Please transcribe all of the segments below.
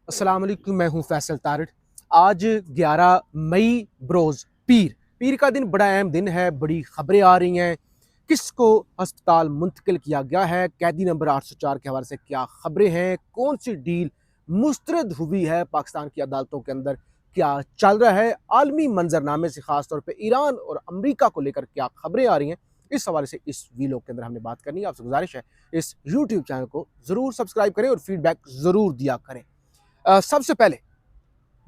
अस्सलाम वालेकुम, मैं हूं फैसल तारड़। आज 11 मई बरोज़ पीर पीर का दिन बड़ा अहम दिन है। बड़ी खबरें आ रही हैं। किसको अस्पताल मुंतकिल किया गया है, कैदी नंबर 804 के हवाले से क्या खबरें हैं, कौन सी डील मुस्तरद हुई है पाकिस्तान की अदालतों के अंदर, क्या चल रहा है आलमी मंजरनामे से, खासतौर पर ईरान और अमरीका को लेकर क्या खबरें आ रही हैं, इस हवाले से इस वीडियो के अंदर हमने बात करनी है। आपसे गुजारिश है इस यूट्यूब चैनल को ज़रूर सब्सक्राइब करें और फीडबैक ज़रूर दिया करें। सबसे पहले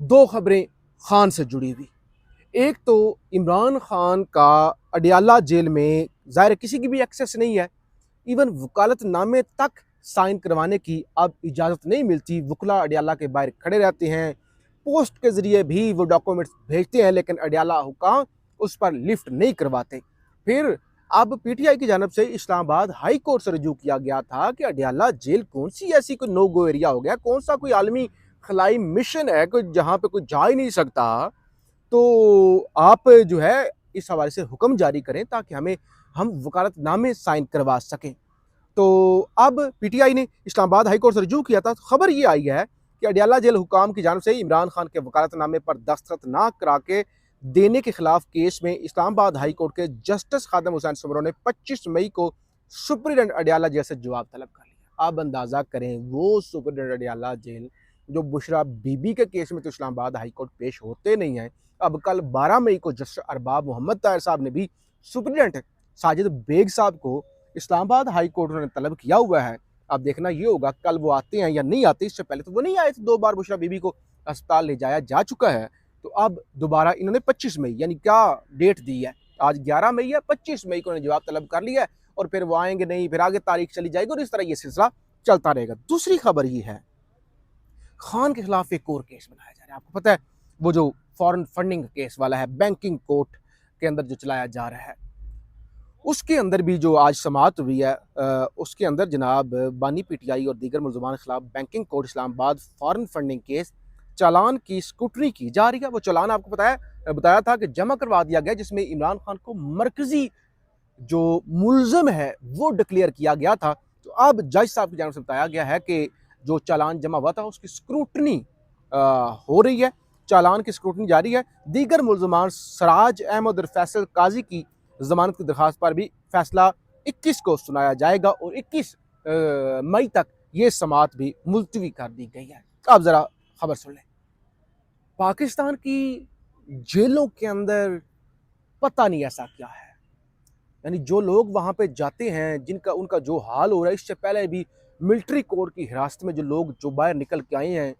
दो खबरें खान से जुड़ी हुई। एक तो इमरान खान का अडियाला जेल में ज़ाहिर किसी की भी एक्सेस नहीं है, इवन वकालतनामे तक साइन करवाने की अब इजाज़त नहीं मिलती। वकला अडियाला के बाहर खड़े रहते हैं, पोस्ट के ज़रिए भी वो डॉक्यूमेंट्स भेजते हैं, लेकिन अडियाला हुकाम उस पर लिफ्ट नहीं करवाते। फिर अब पीटीआई की जानब से इस्लामाबाद हाई कोर्ट से रजू किया गया था कि अडियाला जेल कौन सी ऐसी कोई नो गो एरिया हो गया, कौन सा कोई आलमी खलाई मिशन है कोई जहाँ पे कोई जा ही नहीं सकता, तो आप जो है इस हवाले से हुक्म जारी करें ताकि हम वकालतनामे साइन करवा सकें। तो अब पीटीआई ने इस्लामाबाद हाई कोर्ट से रजू किया था। खबर ये आई है कि अडियाला जेल हुकाम की जानब से इमरान खान के वकालतनामे पर दस्तखत ना करा के देने के खिलाफ केस में इस्लामाबाद हाई कोर्ट के जस्टिस खादम हुसैन सुमरो ने 25 मई को सुप्रीडेंट अडियाला जेल से जवाब तलब कर लिया। अब अंदाजा करें वो सुप्रीडेंट अडियाला जेल जो बुशरा बीबी के केस में तो इस्लामाबाद हाई कोर्ट पेश होते नहीं हैं। अब कल 12 मई को जस्टिस अरबाब मोहम्मद ताहिर साहब ने भी सुप्रीडेंट साजिद बेग साहब को इस्लामाबाद हाई कोर्ट ने तलब किया हुआ है। अब देखना ये होगा कल वो आते हैं या नहीं आते। इससे पहले तो वो नहीं आए थे, 2 बार बुशरा बीबी को अस्पताल ले जाया जा चुका है। तो अब दोबारा इन्होंने 25 मई यानी क्या डेट दी है, आज 11 मई है, 25 मई को जवाब तलब कर लिया है और फिर वो आएंगे नहीं, फिर आगे तारीख चली जाएगी और इस तरह ये सिलसिला चलता रहेगा। दूसरी खबर ये है, खान के खिलाफ एक और केस बनाया जा रहा है। आपको पता है वो जो फॉरेन फंडिंग केस वाला है, बैंकिंग कोर्ट के अंदर जो चलाया जा रहा है, उसके अंदर भी जो आज समाअत हुई है, उसके अंदर जनाब बानी पीटीआई और दीगर मुलजमान के खिलाफ banking court Islamabad foreign funding case चालान की स्क्रूटनी की जा रही है। वो चालान आपको बताया था कि जमा करवा दिया गया, जिसमें इमरान खान को मरकजी जो मुलजम है वो डिक्लेयर किया गया था। तो अब जज साहब की जानब से बताया गया है कि जो चालान जमा हुआ था उसकी स्क्रूटनी हो रही है, चालान की स्क्रूटनी जारी है। दीगर मुलजमान सराज अहमद और फैसल काजी की जमानत की दरख्वास्त पर भी फैसला 21 को सुनाया जाएगा और 21 मई तक ये समाअत भी मुलतवी कर दी गई है। अब जरा खबर सुन लें। पाकिस्तान की जेलों के अंदर पता नहीं ऐसा क्या है, यानी जो लोग वहाँ पे जाते हैं, जिनका उनका जो हाल हो रहा है, इससे पहले भी मिलिट्री कोर्ट की हिरासत में जो लोग जो बाहर निकल के आए हैं,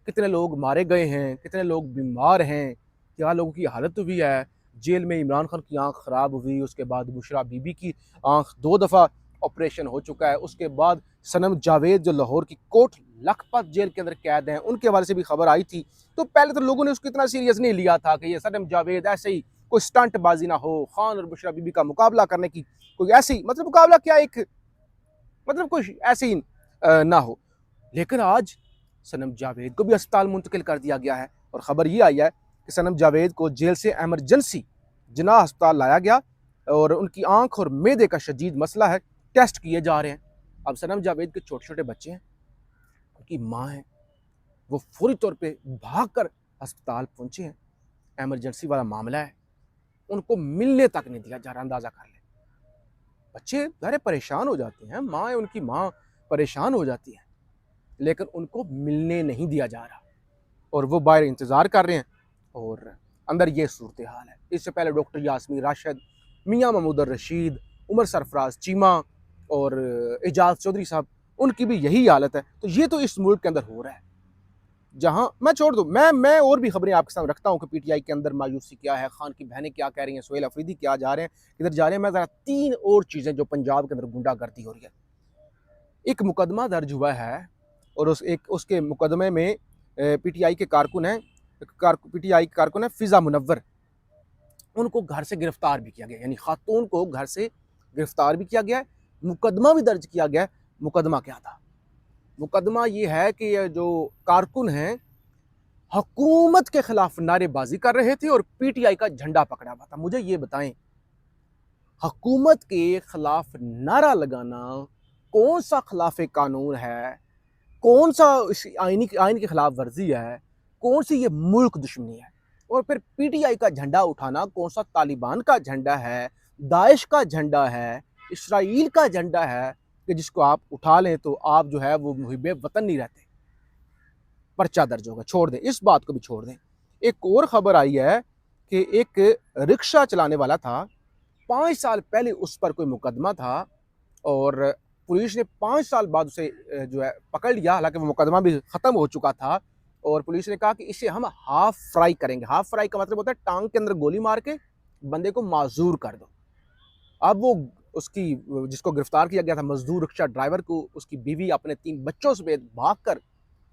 कितने लोग मारे गए हैं, कितने लोग बीमार हैं, क्या लोगों की हालत हुई है। जेल में इमरान खान की आंख ख़राब हुई, उसके बाद बुशरा बीबी की आंख 2 दफ़ा ऑपरेशन हो चुका है, उसके बाद सनम जावेद जो लाहौर की कोट लखपत जेल के अंदर कैद हैं, उनके हवाले से भी खबर आई थी। तो पहले तो लोगों ने उसको इतना सीरियस नहीं लिया था कि ये सनम जावेद ऐसे ही कोई स्टंट बाजी ना हो, खान और बुशरा बीबी का मुकाबला करने की कोई ऐसी मतलब मुकाबला क्या एक मतलब कोई ऐसे ही ना हो। लेकिन आज सनम जावेद को भी अस्पताल मुंतकिल कर दिया गया है और ख़बर ये आई है कि सनम जावेद को जेल से एमरजेंसी जिन्ना अस्पताल लाया गया और उनकी आंख और मैदे का शदीद मसला है, टेस्ट किए जा रहे हैं। अब सनम जावेद के छोटे छोटे बच्चे हैं, उनकी माँ है, वो फौरी तौर पर भाग कर अस्पताल पहुंचे हैं। एमरजेंसी वाला मामला है, उनको मिलने तक नहीं दिया जा रहा। अंदाजा कर ले, बच्चे ज़ाहिर परेशान हो जाते हैं, माँ है उनकी माँ परेशान हो जाती है, लेकिन उनको मिलने नहीं दिया जा रहा और वो बाहर इंतज़ार कर रहे हैं और अंदर ये सूरत हाल है। इससे पहले डॉक्टर यास्मीन राशिद, मियाँ महमूद रशीद, उमर सरफराज चीमा और एजाज चौधरी साहब, उनकी भी यही हालत है। तो ये तो इस मुल्क के अंदर हो रहा है। जहां मैं छोड़ दूं, मैं और भी खबरें आपके साथ रखता हूं कि पीटीआई के अंदर मायूसी क्या है, खान की बहनें क्या कह रही हैं, सोहेल अफरीदी क्या जा रहे हैं, किधर जा रहे हैं। मैं जरा 3 और चीज़ें जो पंजाब के अंदर गुंडागर्दी हो रही है। एक मुकदमा दर्ज हुआ है और उसके मुकदमे में पीटीआई के कारकुन हैं, पीटीआई के कारकुन है फिजा मुनव्वर, उनको घर से गिरफ्तार भी किया गया, यानी खातून को घर से गिरफ्तार भी किया गया है, मुकदमा भी दर्ज किया गया है। मुकदमा क्या था? मुकदमा ये है कि ये जो कारकुन हैं हुकूमत के खिलाफ नारेबाजी कर रहे थे और पीटीआई का झंडा पकड़ा हुआ था। मुझे ये बताएं, हुकूमत के खिलाफ नारा लगाना कौन सा खिलाफ कानून है कौन सा इस आइन की खिलाफ वर्जी है, कौन सी ये मुल्क दुश्मनी है। और फिर पीटीआई का झंडा उठाना कौन सा तालिबान का झंडा है, दाइश का झंडा है, इसराइल का झंडा है, कि जिसको आप उठा लें तो आप जो है वो मुहिबे वतन नहीं रहते, पर्चा दर्ज होगा। छोड़ दें, इस बात को भी छोड़ दें। एक और खबर आई है कि एक रिक्शा चलाने वाला था, 5 साल पहले उस पर कोई मुकदमा था और पुलिस ने 5 साल बाद उसे जो है पकड़ लिया, हालांकि वो मुकदमा भी ख़त्म हो चुका था। और पुलिस ने कहा कि इसे हम हाफ फ्राई करेंगे। हाफ फ्राई का मतलब होता है टांग के अंदर गोली मार के बंदे को माजूर कर दो। अब वो उसकी जिसको गिरफ्तार किया गया था, मजदूर रिक्शा ड्राइवर को, उसकी बीवी अपने 3 बच्चों समेत भाग कर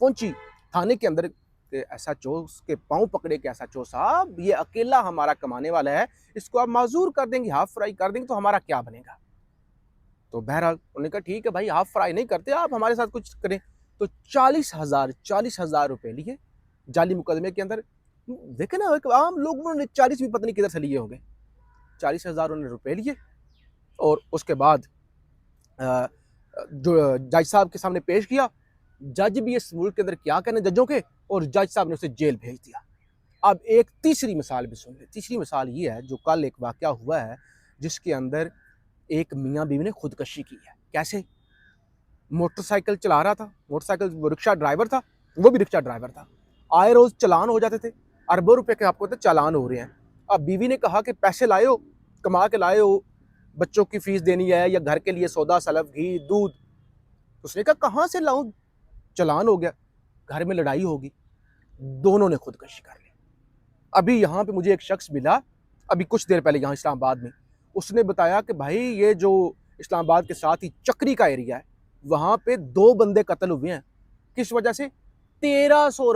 पहुंची थाने के अंदर। ऐसा चो उसके पाँव पकड़े कि ऐसा चो साहब ये अकेला हमारा कमाने वाला है, इसको आप माजूर कर देंगे, हाफ फ्राई कर देंगे तो हमारा क्या बनेगा। तो बहरहाल उन्होंने कहा ठीक है भाई, हाफ फ्राई नहीं करते, आप हमारे साथ कुछ करें। तो 40,000 रुपए लिए जाली मुकदमे के अंदर। देखे ना, एक आम लोगों ने 40 भी पता नहीं किधर से लिए होंगे, 40,000 उन्होंने रुपए लिए। और उसके बाद जो जज साहब के सामने पेश किया। जज भी इस मुल्क के अंदर क्या कहने जजों के, और जज साहब ने उसे जेल भेज दिया। अब एक तीसरी मिसाल भी सुन ले। तीसरी मिसाल ये है, जो कल एक वाकया हुआ है जिसके अंदर एक मियाँ बीवी ने खुदकशी की है। कैसे? मोटरसाइकिल चला रहा था, मोटरसाइकिल, वो रिक्शा ड्राइवर था, वो भी रिक्शा ड्राइवर था। आए रोज चालान हो जाते थे, अरबों रुपए के आपको चालान हो रहे हैं। अब बीवी ने कहा कि पैसे लाए हो, कमा के लाए हो, बच्चों की फीस देनी है या घर के लिए सौदा सलफ घी दूध। उसने कहा कहाँ से लाऊं, चालान हो गया, घर में लड़ाई होगी। दोनों ने खुदकशी कर ली। अभी यहाँ पे मुझे एक शख्स मिला, अभी कुछ देर पहले यहाँ इस्लामाबाद में, उसने बताया कि भाई ये जो इस्लामाबाद के साथ ही चक्री का एरिया है, वहाँ पे 2 बंदे कत्ल हुए हैं। किस वजह से? 1300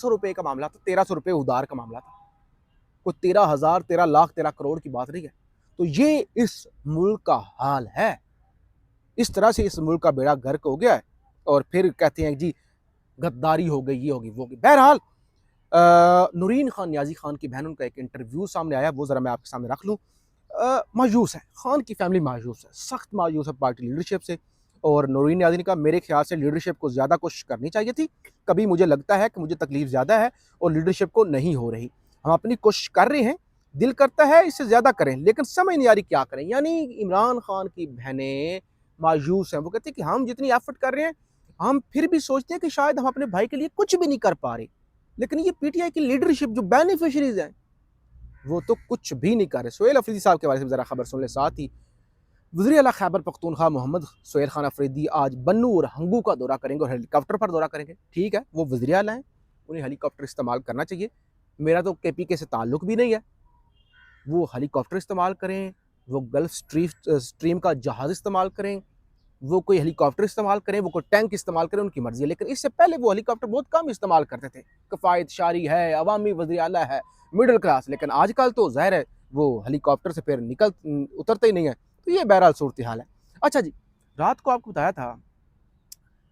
रुपए का मामला था, 1300 रुपए उधार का मामला था। कोई 13,000, 13 लाख, 13 करोड़ की बात नहीं है। तो ये इस मुल्क का हाल है। इस तरह से इस मुल्क का बेड़ा गर्क हो गया है और फिर कहते हैं जी गद्दारी हो गई, ये होगी, वो होगी। बहरहाल नूरीन खान, नियाजी खान की बहन, उनका एक इंटरव्यू सामने आया, वो ज़रा मैं आपके सामने रख लूँ। मायूस है, खान की फैमिली मायूस है, सख्त मायूस है पार्टी लीडरशिप से। और नूरीन नियाजी ने कहा मेरे ख्याल से लीडरशिप को ज़्यादा कोशिश करनी चाहिए थी। कभी मुझे लगता है कि मुझे तकलीफ ज़्यादा है और लीडरशिप को नहीं हो रही। हम अपनी कोशिश कर रहे हैं, दिल करता है इससे ज़्यादा करें, लेकिन समझ नहीं आ रही क्या करें। यानी इमरान खान की बहनें मायूस हैं। वो कहते हैं कि हम जितनी एफर्ट कर रहे हैं, हम फिर भी सोचते हैं कि शायद हम अपने भाई के लिए कुछ भी नहीं कर पा रहे, लेकिन ये पीटीआई की लीडरशिप जो बेनिफिशरीज हैं वो तो कुछ भी नहीं कर रहे। सोहेल अफरीदी साहब के बारे में ज़रा खबर सुन ले। साथ ही वज़ीर आला खैबर पख्तूनख्वा मोहम्मद सोहेल खान अफरीदी आज बन्नू और हंगू का दौरा करेंगे और हेलीकॉप्टर पर दौरा करेंगे। ठीक है, वो वज़ीर आला हैं, उन्हें हेलीकॉप्टर इस्तेमाल करना चाहिए। मेरा तो केपीके से ताल्लुक़ भी नहीं है, वो हेलीकॉप्टर इस्तेमाल करें, वो गल्फ स्ट्रीम का जहाज़ इस्तेमाल करें, वो कोई हेलीकॉप्टर इस्तेमाल करें, वो कोई टैंक इस्तेमाल करें, उनकी मर्जी है। लेकिन इससे पहले वो हेलीकॉप्टर बहुत कम इस्तेमाल करते थे। किफ़ायत शारी है, अवामी वज़ीर आला है, मिडिल क्लास। लेकिन आजकल तो ज़ाहिर है वो हेलीकॉप्टर से फिर उतरते ही नहीं है। तो ये बहरहाल सूरत हाल है। अच्छा जी, रात को आपको बताया था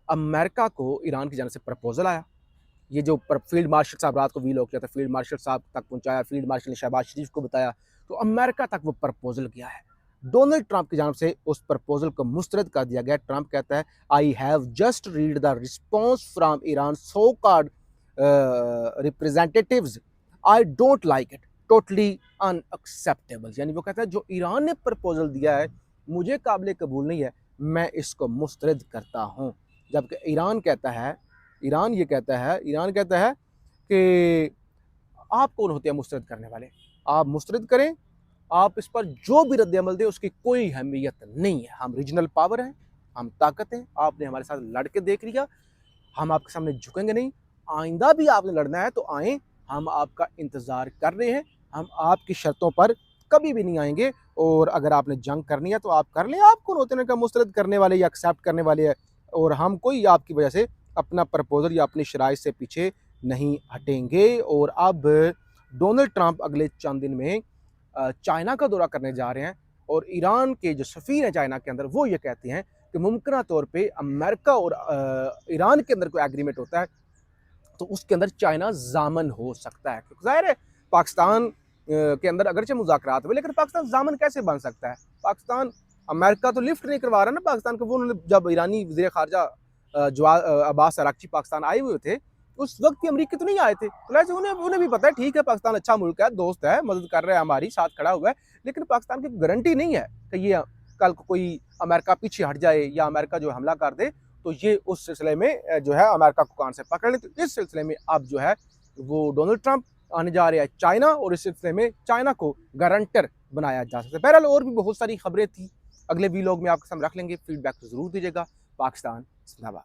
अमेरिका को ईरान की जानिब से प्रपोजल आया। ये जो फील्ड मार्शल साहब रात को वीलॉग किया था, फील्ड मार्शल साहब तक पहुंचाया, फील्ड मार्शल ने शहबाज शरीफ को बताया, तो अमेरिका तक वो प्रपोजल गया है। डोनाल्ड ट्रंप की जानिब से उस प्रपोजल को मुस्तरद कर दिया गया। ट्रंप कहता है I have just read the response from Iran so called representatives, I don't like it, totally unacceptable. यानी वो कहता है जो ईरान ने प्रपोजल दिया है मुझे काबिल कबूल नहीं है, मैं इसको मुस्तरद करता हूँ। जबकि ईरान कहता है ईरान कहता है कि आप कौन होते हैं मुस्तरद करने वाले, आप मुस्तरद करें, आप इस पर जो भी रद्द अमल दें उसकी कोई अहमियत नहीं है। हम रीजनल पावर हैं, हम ताकत हैं, आपने हमारे साथ लड़ के देख लिया, हम आपके सामने झुकेंगे नहीं। आइंदा भी आपने लड़ना है तो आएँ, हम आपका इंतज़ार कर रहे हैं, हम आपकी शर्तों पर कभी भी नहीं आएंगे। और अगर आपने जंग करनी है तो आप कर लें, आप कौन होते हैं मुस्तरद करने वाले या एक्सेप्ट करने वाले हैं। और हम कोई आपकी वजह से अपना प्रपोजल या अपनी शराइत से पीछे नहीं हटेंगे। और अब डोनाल्ड ट्रंप अगले चंद दिन में चाइना का दौरा करने जा रहे हैं और ईरान के जो सफ़ीर हैं चाइना के अंदर, वो ये कहते हैं कि मुमकिन तौर पे अमेरिका और ईरान के अंदर कोई एग्रीमेंट होता है तो उसके अंदर चाइना ज़ामन हो सकता है। क्योंकि ज़ाहिर है पाकिस्तान के अंदर अगरचे मुज़ाकरात हुए, लेकिन पाकिस्तान ज़ामन कैसे बन सकता है? पाकिस्तान, अमेरिका तो लिफ्ट नहीं करवा रहा ना पाकिस्तान को। वो उन्होंने जब ईरानी वज़ीर ख़ारजा अब्बास अरागची पाकिस्तान आए हुए थे, उस वक्त भी अमेरिकी तो नहीं आए थे। तो ऐसे उन्हें उन्हें भी पता है, ठीक है पाकिस्तान अच्छा मुल्क है, दोस्त है, मदद कर रहा है, हमारी साथ खड़ा हुआ है, लेकिन पाकिस्तान की गारंटी नहीं है कि ये कल को कोई अमेरिका पीछे हट जाए या अमेरिका जो हमला कर दे तो ये उस सिलसिले में जो है अमेरिका को कान से पकड़ ले। तो इस सिलसिले में अब जो है वो डोनाल्ड ट्रंप आने जा रहा है चाइना, और इस सिलसिले में चाइना को गारंटर बनाया जा सकता है। बहरहाल और भी बहुत सारी खबरें थी, अगले वीलॉग में आपके सामने रख लेंगे। फीडबैक जरूर दीजिएगा। पाकिस्तान जिंदाबाद।